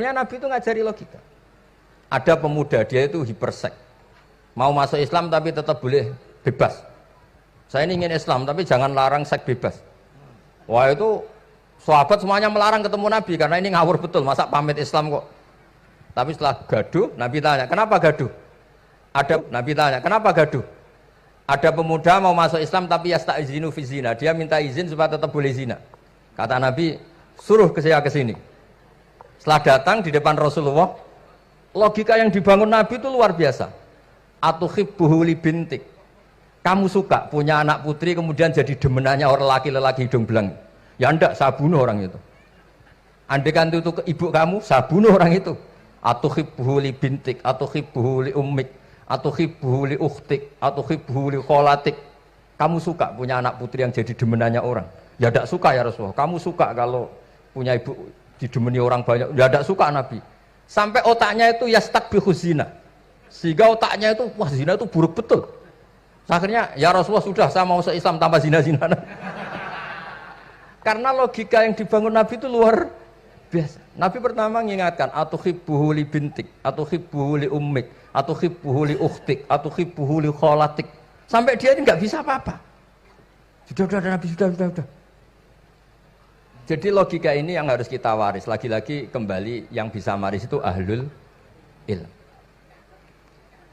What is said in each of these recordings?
Nabi itu ngajari logika. Ada pemuda, dia itu hipersek. Mau masuk Islam tapi tetap boleh bebas. Saya ini ingin Islam tapi jangan larang seks bebas. Wah itu sahabat semuanya melarang ketemu Nabi karena ini ngawur betul, masa pamit Islam kok. Tapi setelah gaduh, Nabi tanya, kenapa gaduh? Nabi tanya, kenapa gaduh? Ada pemuda mau masuk Islam tapi yasta'izinu fi zina. Dia minta izin supaya tetap boleh zina. Kata Nabi, suruh saya ke sini. Setelah datang di depan Rasulullah, logika yang dibangun Nabi itu luar biasa. Atuhibbuhu li bintik. Kamu suka punya anak putri kemudian jadi demenannya orang laki-laki hidung belang. Ya enggak, saya bunuh orang itu. Andaikan itu ke ibu kamu, saya bunuh orang itu. Atuhibbuhu li bintik, atuhibbuhu li ummik, atuhibbuhu li ukhtik, atuhibbuhu li kholatik. Kamu suka punya anak putri yang jadi demenannya orang? Ya enggak suka ya Rasulullah. Kamu suka kalau punya ibu didemeni orang banyak? Ya enggak suka Nabi. Sampai otaknya itu yastakbihu zina. Sehingga otaknya itu, wah zina itu buruk betul. Akhirnya, ya Rasulullah sudah, saya mau se-Islam tanpa zina-zina. Karena logika yang dibangun Nabi itu luar biasa. Nabi pertama mengingatkan, atuhibbuhu li bintik, atuhibbuhu li ummik, atuhibbuhu li ukhtik, atuhibbuhu li kholatik. Sampai dia ini nggak bisa apa-apa. Sudah Nabi, sudah. Jadi logika ini yang harus kita waris. Lagi-lagi kembali yang bisa waris itu ahlul ilm.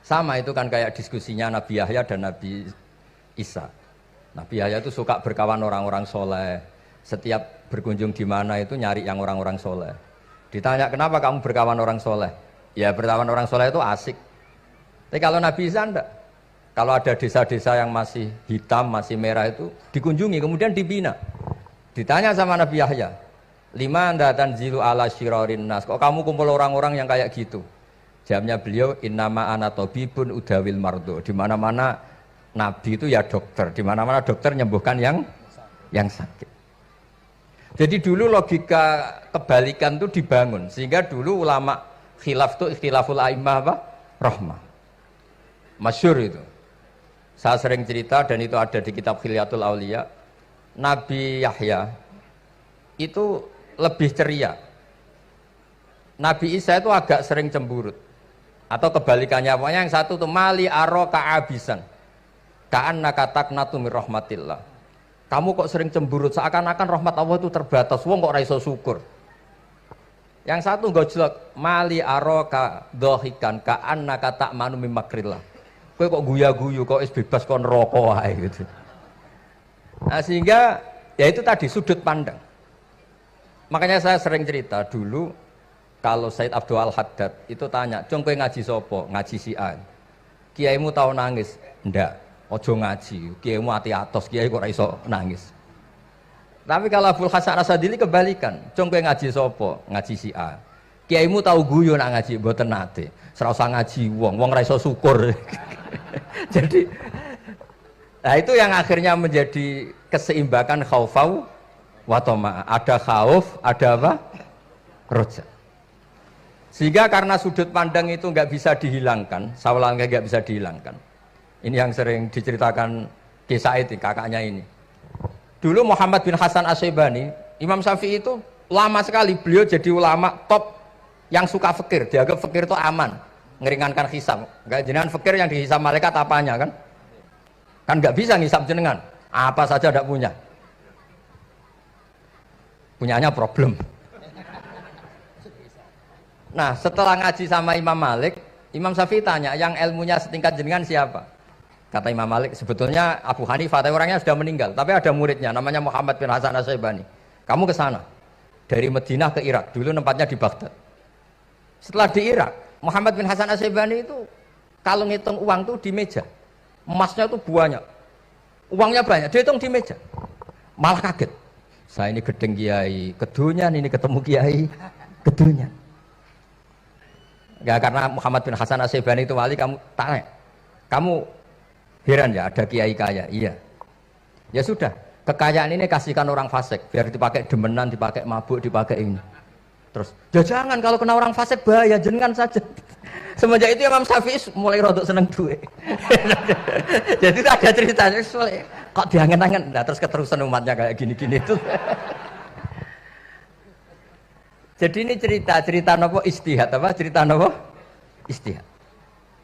Sama itu kan kayak diskusinya Nabi Yahya dan Nabi Isa. Nabi Yahya itu suka berkawan orang-orang soleh. Setiap berkunjung di mana itu nyari yang orang-orang soleh. Ditanya kenapa kamu berkawan orang soleh? Ya berkawan orang soleh itu asik. Tapi kalau Nabi Isa enggak. Kalau ada desa-desa yang masih hitam, masih merah itu dikunjungi kemudian dibina. Ditanya sama Nabi Yahya, lima anda tanzilu ala syirarin nas. Kok kamu kumpul orang-orang yang kayak gitu? Jawabnya beliau, innama ana tabibun udawil mardo. Di mana-mana Nabi itu ya dokter. Di mana-mana dokter nyembuhkan yang sakit. Jadi dulu logika kebalikan itu dibangun. Sehingga dulu ulama khilaf itu ikhtilaful a'immah apa? Rahmah. Masyhur itu. Saya sering cerita dan itu ada di kitab Khilyatul Auliya. Nabi Yahya itu lebih ceria. Nabi Isa itu agak sering cemburut. Atau kebalikannya, pokoknya yang satu tuh mali aro ka'abisan ka'annaka taqnatu mir rahmatillah. Kamu kok sering cemburut, seakan-akan rahmat Allah itu terbatas, wong kok ora iso syukur. Yang satu gojlok, mali aro ka dhahikan ka'annaka ta'manu mim makrillah. Kowe kok guya-guyu, kok is bebas kon neraka wae gitu. Nah sehingga ya itu tadi sudut pandang. Makanya saya sering cerita dulu kalau Said Abdul Al-Haddad itu tanya, "Cung kowe ngaji sapa?" Ngaji si A. Kiaimu tau nangis? Ndak. Ojo ngaji. Kiaimu ati atos, kiai kok ora iso nangis. Tapi kalau Abdul Hasan As-Sadili kebalikan, "Cung kowe ngaji sapa?" Ngaji si A. Kiaimu tau guyu nak ngaji? Mboten nate. Ora usah ngaji wong ora iso syukur. Jadi nah itu yang akhirnya menjadi keseimbangan khaufau wa tama. Ada khauf, ada apa? Roja. Sehingga karena sudut pandang itu nggak bisa dihilangkan, sawalangnya nggak bisa dihilangkan. Ini yang sering diceritakan Kisah itu kakaknya ini. Dulu Muhammad bin Hasan As-Syaibani, Imam Syafi'i itu lama sekali beliau jadi ulama top yang suka fikir. Dianggap fikir itu aman, ngeringankan hisab. Nggak jenengan fikir yang dihisab malaikat apanya kan? Kan nggak bisa ngisab jenengan, apa saja tidak punya. Punyanya problem. Nah setelah ngaji sama Imam Malik, Imam Syafi'i tanya, yang ilmunya setingkat jenengan siapa? Kata Imam Malik, sebetulnya Abu Hanifah, tapi orangnya sudah meninggal, tapi ada muridnya, namanya Muhammad bin Hasan As-Syaibani. Kamu ke sana, dari Madinah ke Irak, dulu tempatnya di Baghdad. Setelah di Irak, Muhammad bin Hasan As-Syaibani itu kalau ngitung uang tuh di meja, emasnya tuh banyak, uangnya banyak, dia hitung di meja, malah kaget. Saya ini gedeng kiai, kedunyan ini ketemu kiai, kedunyan. Ya karena Muhammad bin Hasan As-Syaibani itu wali, kamu tanya, kamu heran ya ada kiai kaya? Iya. Ya sudah, kekayaan ini kasihkan orang fasik, biar dipakai demenan, dipakai mabuk, dipakai ini. Terus, ya jangan, kalau kena orang fasik bahaya, jenengan saja. Semenjak itu Imam Syafi'i mulai rodok seneng duit. Jadi itu ada ceritanya, kok diangen-angen, nah, terus keterusan umatnya kayak gini-gini itu. Jadi ini cerita nopo istihad apa? Cerita nopo istihad.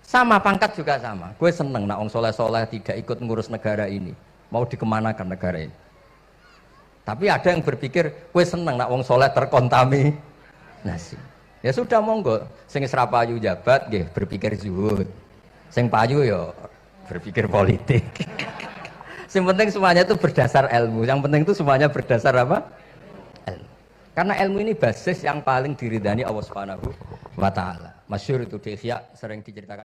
Sama pangkat juga sama. Gue seneng nak wong soleh-soleh tidak ikut ngurus negara ini. Mau dikemanakan negara ini? Tapi ada yang berpikir, gue seneng nak wong soleh terkontaminasi. Ya sudah monggo. Sing serapayu jabat, nggih berpikir zuhud. Sing payu ya berpikir politik. Yang penting semuanya itu berdasar ilmu. Yang penting itu semuanya berdasar apa? Ilmu. Karena ilmu ini basis yang paling diridani Allah Subhanahu wa taala. Masyhur itu di Ihya sering diceritakan